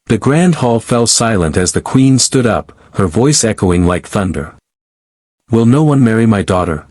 The grand hall fell silent as the queen stood up, her voice echoing like thunder. "Will no one marry my daughter?"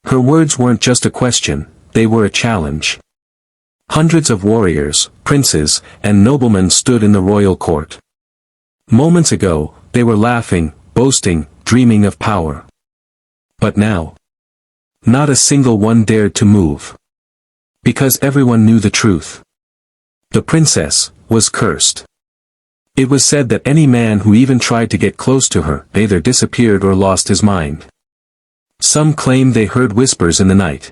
Her words weren't just a question, they were a challenge. Hundreds of warriors, princes, and noblemen stood in the royal court. Moments ago, they were laughing, boasting, dreaming of power. But now, not a single one dared to move. Because everyone knew the truth. The princess was cursed. It was said that any man who even tried to get close to her either disappeared or lost his mind. Some claimed they heard whispers in the night.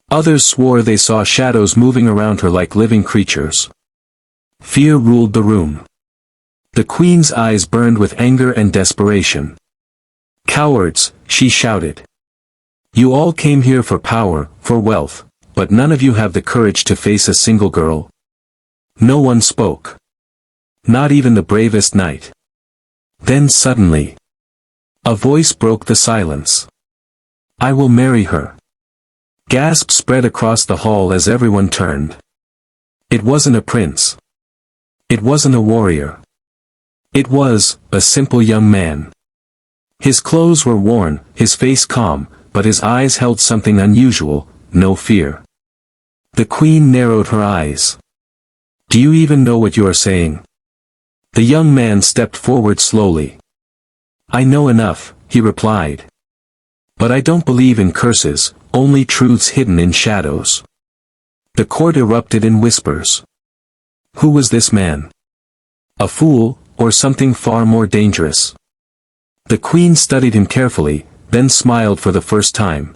Others swore they saw shadows moving around her like living creatures. Fear ruled the room. The queen's eyes burned with anger and desperation. "Cowards," she shouted. "You all came here for power, for wealth, but none of you have the courage to face a single girl." No one spoke. Not even the bravest knight. Then suddenly, a voice broke the silence. "I will marry her." Gasps spread across the hall as everyone turned. It wasn't a prince. It wasn't a warrior. It was a simple young man. His clothes were worn, his face calm, but his eyes held something unusual, no fear. The queen narrowed her eyes. "Do you even know what you are saying?" The young man stepped forward slowly. "I know enough," he replied. "But I don't believe in curses, only truths hidden in shadows." The court erupted in whispers. Who was this man? A fool, or something far more dangerous? The queen studied him carefully, then smiled for the first time.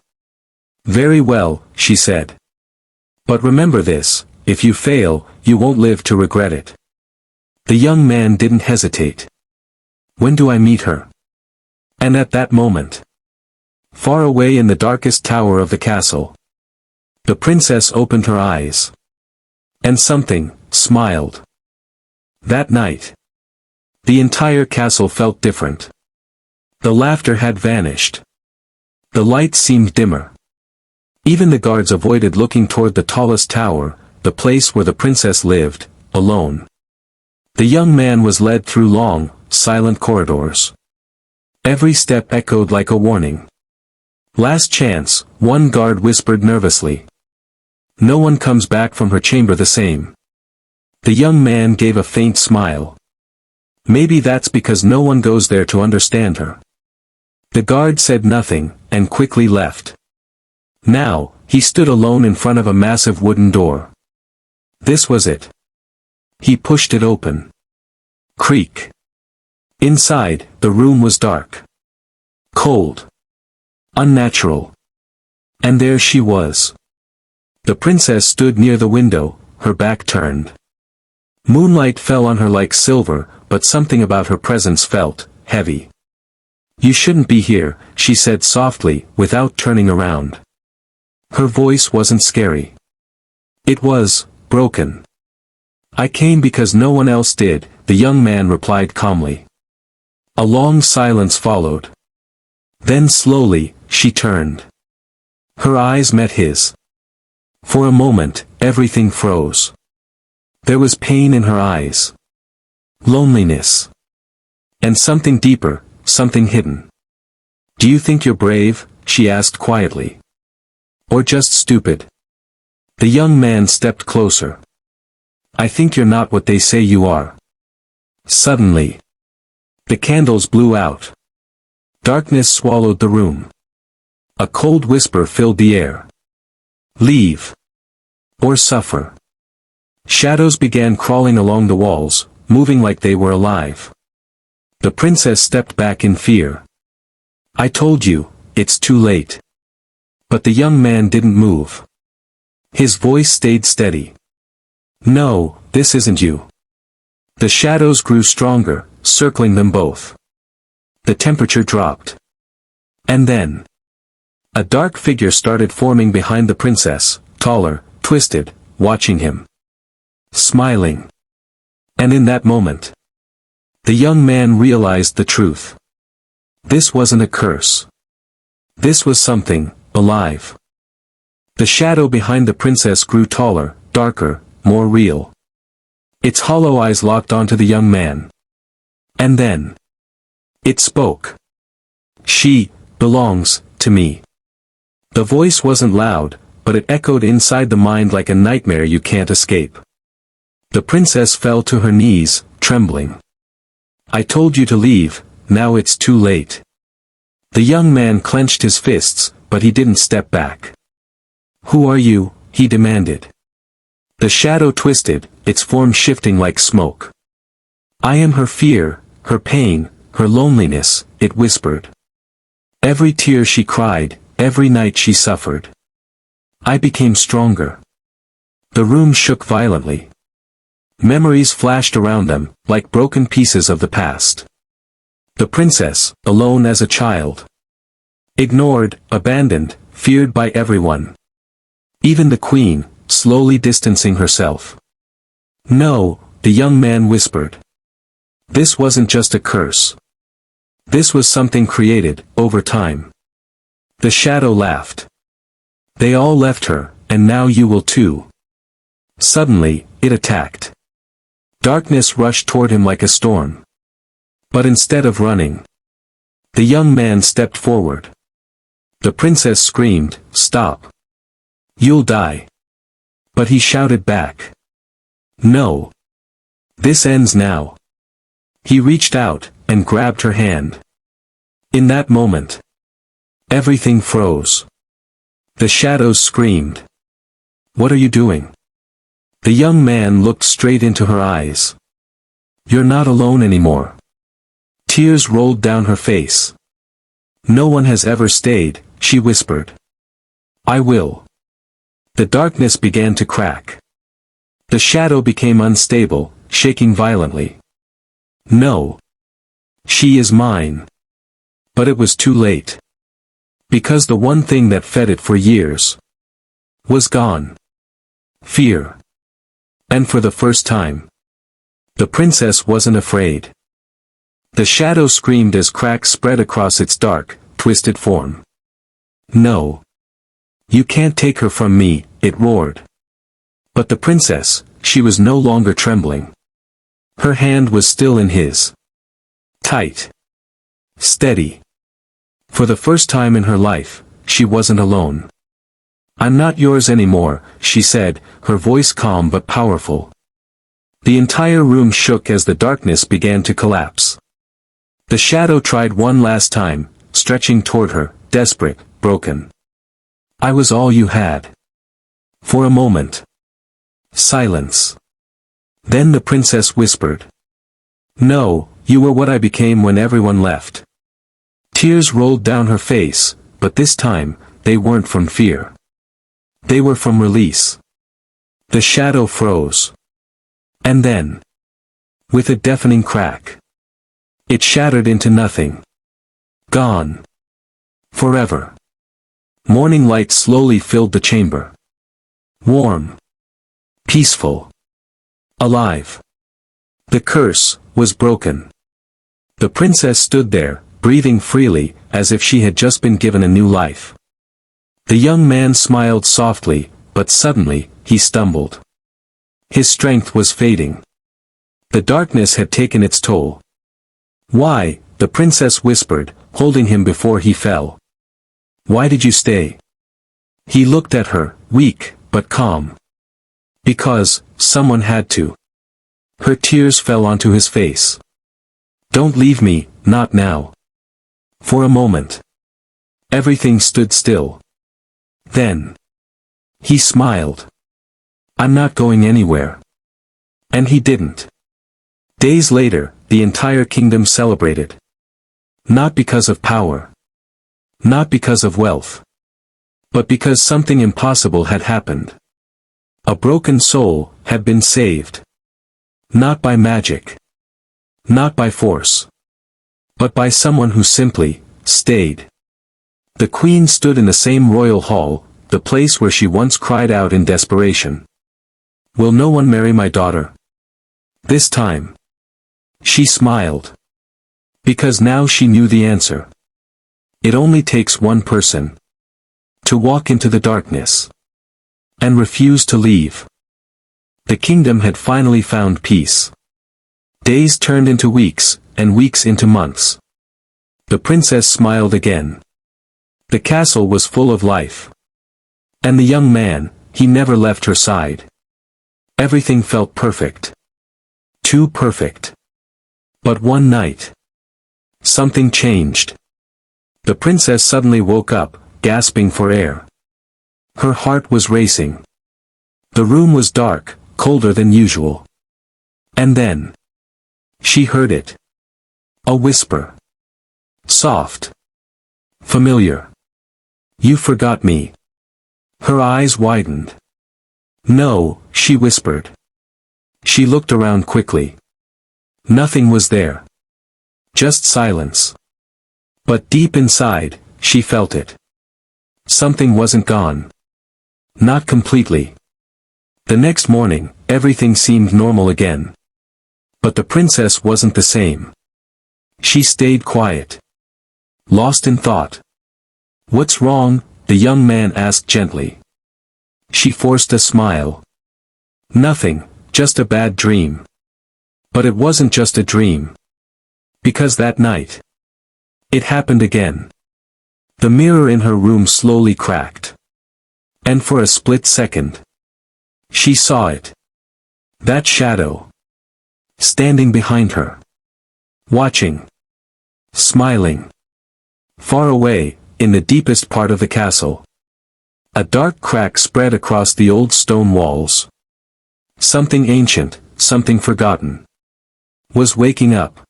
"Very well," she said. "But remember this, if you fail, you won't live to regret it." The young man didn't hesitate. "When do I meet her?" And at that moment, far away in the darkest tower of the castle, the princess opened her eyes. And something smiled. That night, the entire castle felt different. The laughter had vanished. The lights seemed dimmer. Even the guards avoided looking toward the tallest tower, the place where the princess lived, alone. The young man was led through long, silent corridors. Every step echoed like a warning. "Last chance," one guard whispered nervously. "No one comes back from her chamber the same." The young man gave a faint smile. "Maybe that's because no one goes there to understand her." The guard said nothing, and quickly left. Now, he stood alone in front of a massive wooden door. This was it. He pushed it open. Creak. Inside, the room was dark. Cold. Unnatural. And there she was. The princess stood near the window, her back turned. Moonlight fell on her like silver, but something about her presence felt heavy. "You shouldn't be here," she said softly, without turning around. Her voice wasn't scary. It was broken. "I came because no one else did," the young man replied calmly. A long silence followed. Then slowly, she turned. Her eyes met his. For a moment, everything froze. There was pain in her eyes. Loneliness. And something deeper, something hidden. "Do you think you're brave?" she asked quietly. "Or just stupid?" The young man stepped closer. "I think you're not what they say you are." Suddenly, the candles blew out. Darkness swallowed the room. A cold whisper filled the air. "Leave. Or suffer." Shadows began crawling along the walls, moving like they were alive. The princess stepped back in fear. "I told you, it's too late." But the young man didn't move. His voice stayed steady. "No, this isn't you." The shadows grew stronger, circling them both. The temperature dropped. And then, a dark figure started forming behind the princess, taller, twisted, watching him. Smiling. And in that moment, the young man realized the truth. This wasn't a curse. This was something alive. The shadow behind the princess grew taller, darker, more real. Its hollow eyes locked onto the young man. And then it spoke. She belongs to me. The voice wasn't loud, but it echoed inside the mind like a nightmare you can't escape. The princess fell to her knees, trembling. I told you to leave, now it's too late. The young man clenched his fists, but he didn't step back. Who are you? He demanded. The shadow twisted, its form shifting like smoke. I am her fear, her pain, her loneliness, it whispered. Every tear she cried, every night she suffered. I became stronger. The room shook violently. Memories flashed around them, like broken pieces of the past. The princess, alone as a child. Ignored, abandoned, feared by everyone. Even the queen, slowly distancing herself. No, the young man whispered. This wasn't just a curse. This was something created, over time. The shadow laughed. They all left her, and now you will too. Suddenly, it attacked. Darkness rushed toward him like a storm. But instead of running, the young man stepped forward. The princess screamed, "Stop! You'll die." But he shouted back. No. This ends now. He reached out, and grabbed her hand. In that moment, everything froze. The shadows screamed. What are you doing? The young man looked straight into her eyes. You're not alone anymore. Tears rolled down her face. No one has ever stayed, she whispered. I will. The darkness began to crack. The shadow became unstable, shaking violently. No. She is mine. But it was too late. Because the one thing that fed it for years was gone. Fear. And for the first time, the princess wasn't afraid. The shadow screamed as cracks spread across its dark, twisted form. No. You can't take her from me, it roared. But the princess, she was no longer trembling. Her hand was still in his. Tight. Steady. For the first time in her life, she wasn't alone. I'm not yours anymore, she said, her voice calm but powerful. The entire room shook as the darkness began to collapse. The shadow tried one last time, stretching toward her, desperate, broken. I was all you had. For a moment. Silence. Then the princess whispered. No, you were what I became when everyone left. Tears rolled down her face, but this time, they weren't from fear. They were from release. The shadow froze. And then, with a deafening crack, it shattered into nothing. Gone. Forever. Morning light slowly filled the chamber. Warm. Peaceful. Alive. The curse was broken. The princess stood there, breathing freely, as if she had just been given a new life. The young man smiled softly, but suddenly, he stumbled. His strength was fading. The darkness had taken its toll. Why? The princess whispered, holding him before he fell. Why did you stay? He looked at her, weak, but calm. Because, someone had to. Her tears fell onto his face. Don't leave me, not now. For a moment. Everything stood still. Then. He smiled. I'm not going anywhere. And he didn't. Days later, the entire kingdom celebrated. Not because of power. Not because of wealth. But because something impossible had happened. A broken soul had been saved. Not by magic. Not by force. But by someone who simply stayed. The queen stood in the same royal hall, the place where she once cried out in desperation. Will no one marry my daughter? This time. She smiled. Because now she knew the answer. It only takes one person. To walk into the darkness. And refuse to leave. The kingdom had finally found peace. Days turned into weeks, and weeks into months. The princess smiled again. The castle was full of life. And the young man, he never left her side. Everything felt perfect. Too perfect. But one night, something changed. The princess suddenly woke up, gasping for air. Her heart was racing. The room was dark, colder than usual. And then, she heard it. A whisper. Soft. Familiar. You forgot me. Her eyes widened. No, she whispered. She looked around quickly. Nothing was there. Just silence. But deep inside, she felt it. Something wasn't gone. Not completely. The next morning, everything seemed normal again. But the princess wasn't the same. She stayed quiet. Lost in thought. What's wrong? The young man asked gently. She forced a smile. Nothing, just a bad dream. But it wasn't just a dream. Because that night, it happened again. The mirror in her room slowly cracked. And for a split second, she saw it. That shadow. Standing behind her. Watching. Smiling. Far away, in the deepest part of the castle. A dark crack spread across the old stone walls. Something ancient, something forgotten, was waking up.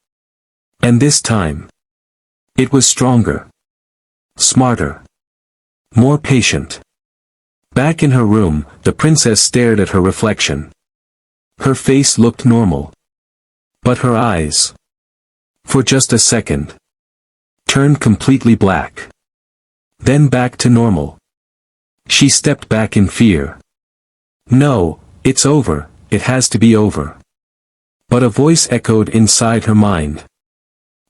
And this time, it was stronger. Smarter. More patient. Back in her room, the princess stared at her reflection. Her face looked normal. But her eyes, for just a second, turned completely black. Then back to normal. She stepped back in fear. No, it's over, it has to be over. But a voice echoed inside her mind.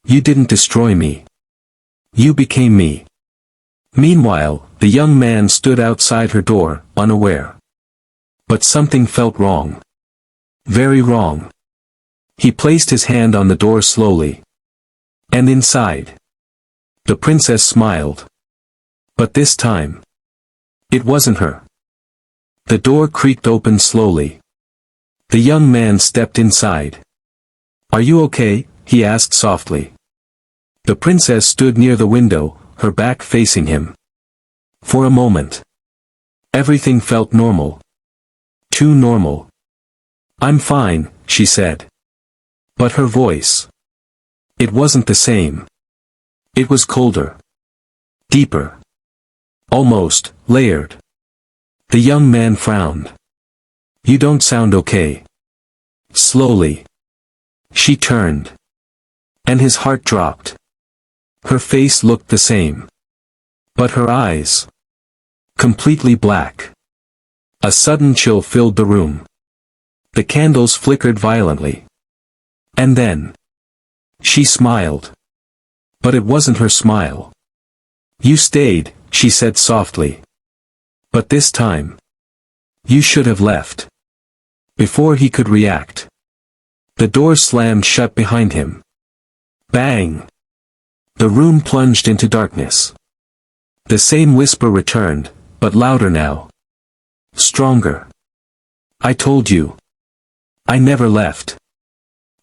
You didn't destroy me. You became me. Meanwhile, the young man stood outside her door, unaware. But something felt wrong. Very wrong. He placed his hand on the door slowly. And inside, the princess smiled. But this time, it wasn't her. The door creaked open slowly. The young man stepped inside. Are you okay? He asked softly. The princess stood near the window, her back facing him. For a moment, everything felt normal. Too normal. I'm fine, she said. But her voice, it wasn't the same. It was colder. Deeper. Almost, layered. The young man frowned. You don't sound okay. Slowly. She turned. And his heart dropped. Her face looked the same. But her eyes, completely black. A sudden chill filled the room. The candles flickered violently. And then, she smiled. But it wasn't her smile. You stayed, she said softly. But this time, you should have left. Before he could react, the door slammed shut behind him. Bang! The room plunged into darkness. The same whisper returned, but louder now. Stronger. I told you. I never left.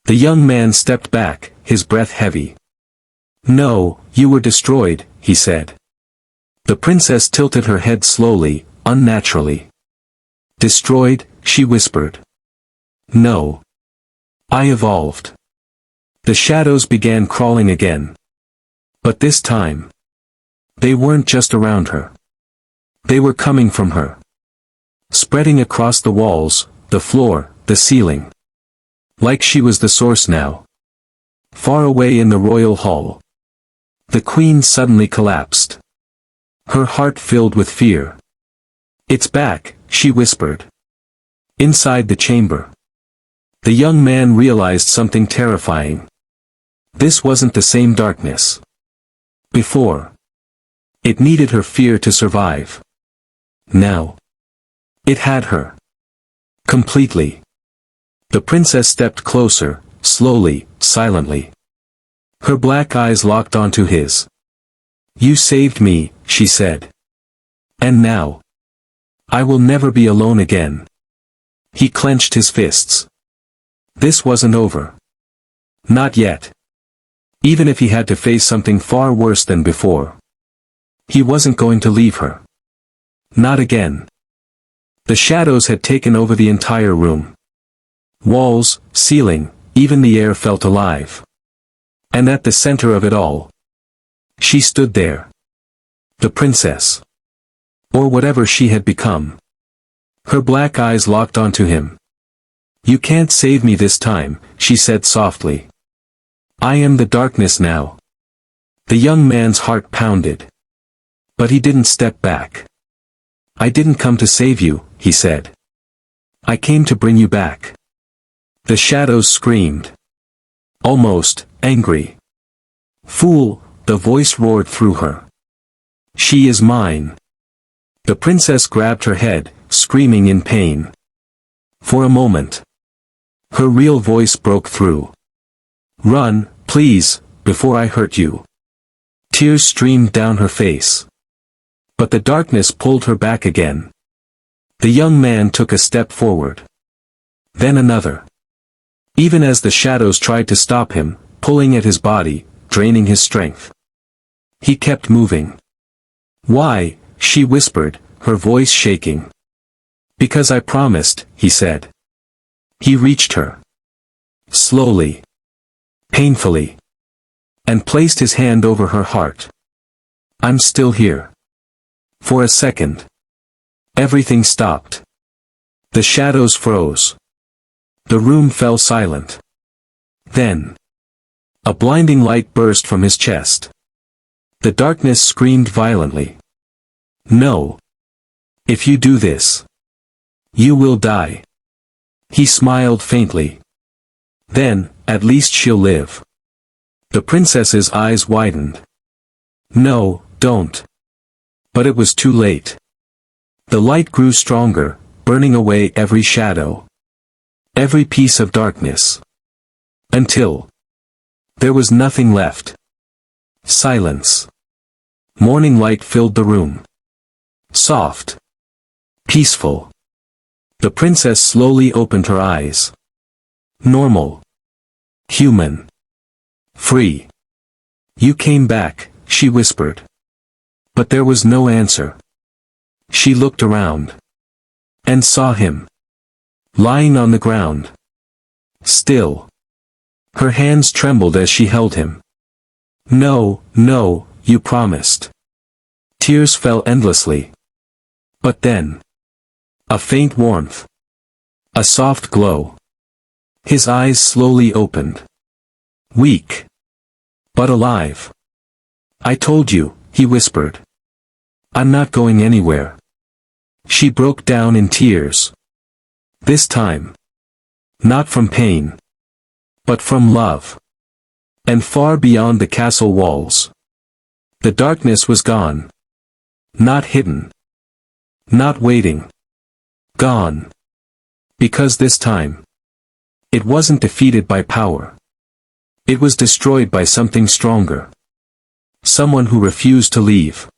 The young man stepped back, his breath heavy. No, you were destroyed, he said. The princess tilted her head slowly, unnaturally. Destroyed, she whispered. No. I evolved. The shadows began crawling again. But this time, they weren't just around her. They were coming from her. Spreading across the walls, the floor, the ceiling. Like she was the source now. Far away in the royal hall, the queen suddenly collapsed. Her heart filled with fear. It's back, she whispered. Inside the chamber, the young man realized something terrifying. This wasn't the same darkness. Before, it needed her fear to survive. Now, it had her. Completely. The princess stepped closer, slowly, silently. Her black eyes locked onto his. "You saved me," she said. "And now, I will never be alone again." He clenched his fists. This wasn't over. Not yet. Even if he had to face something far worse than before. He wasn't going to leave her. Not again. The shadows had taken over the entire room. Walls, ceiling, even the air felt alive. And at the center of it all, she stood there. The princess. Or whatever she had become. Her black eyes locked onto him. "You can't save me this time," she said softly. "I am the darkness now." The young man's heart pounded. But he didn't step back. "I didn't come to save you," he said. "I came to bring you back." The shadows screamed. Almost, angry. "Fool," the voice roared through her. "She is mine." The princess grabbed her head, screaming in pain. For a moment, her real voice broke through. "Run, please, before I hurt you." Tears streamed down her face. But the darkness pulled her back again. The young man took a step forward. Then another. Even as the shadows tried to stop him, pulling at his body, draining his strength. He kept moving. "Why?" she whispered, her voice shaking. "Because I promised," he said. He reached her. Slowly. Painfully. And placed his hand over her heart. "I'm still here." For a second. Everything stopped. The shadows froze. The room fell silent. Then. A blinding light burst from his chest. The darkness screamed violently. "No. If you do this, you will die." He smiled faintly. "Then, at least she'll live." The princess's eyes widened. "No, don't." But it was too late. The light grew stronger, burning away every shadow. Every piece of darkness. Until there was nothing left. Silence. Morning light filled the room. Soft. Peaceful. The princess slowly opened her eyes. Normal. Human. Free. "You came back," she whispered. But there was no answer. She looked around. And saw him. Lying on the ground. Still. Her hands trembled as she held him. "No, no, you promised." Tears fell endlessly. But then. A faint warmth. A soft glow. His eyes slowly opened. Weak. But alive. "I told you," he whispered. "I'm not going anywhere." She broke down in tears. This time. Not from pain. But from love. And far beyond the castle walls. The darkness was gone. Not hidden. Not waiting. Gone. Because this time. It wasn't defeated by power. It was destroyed by something stronger. Someone who refused to leave.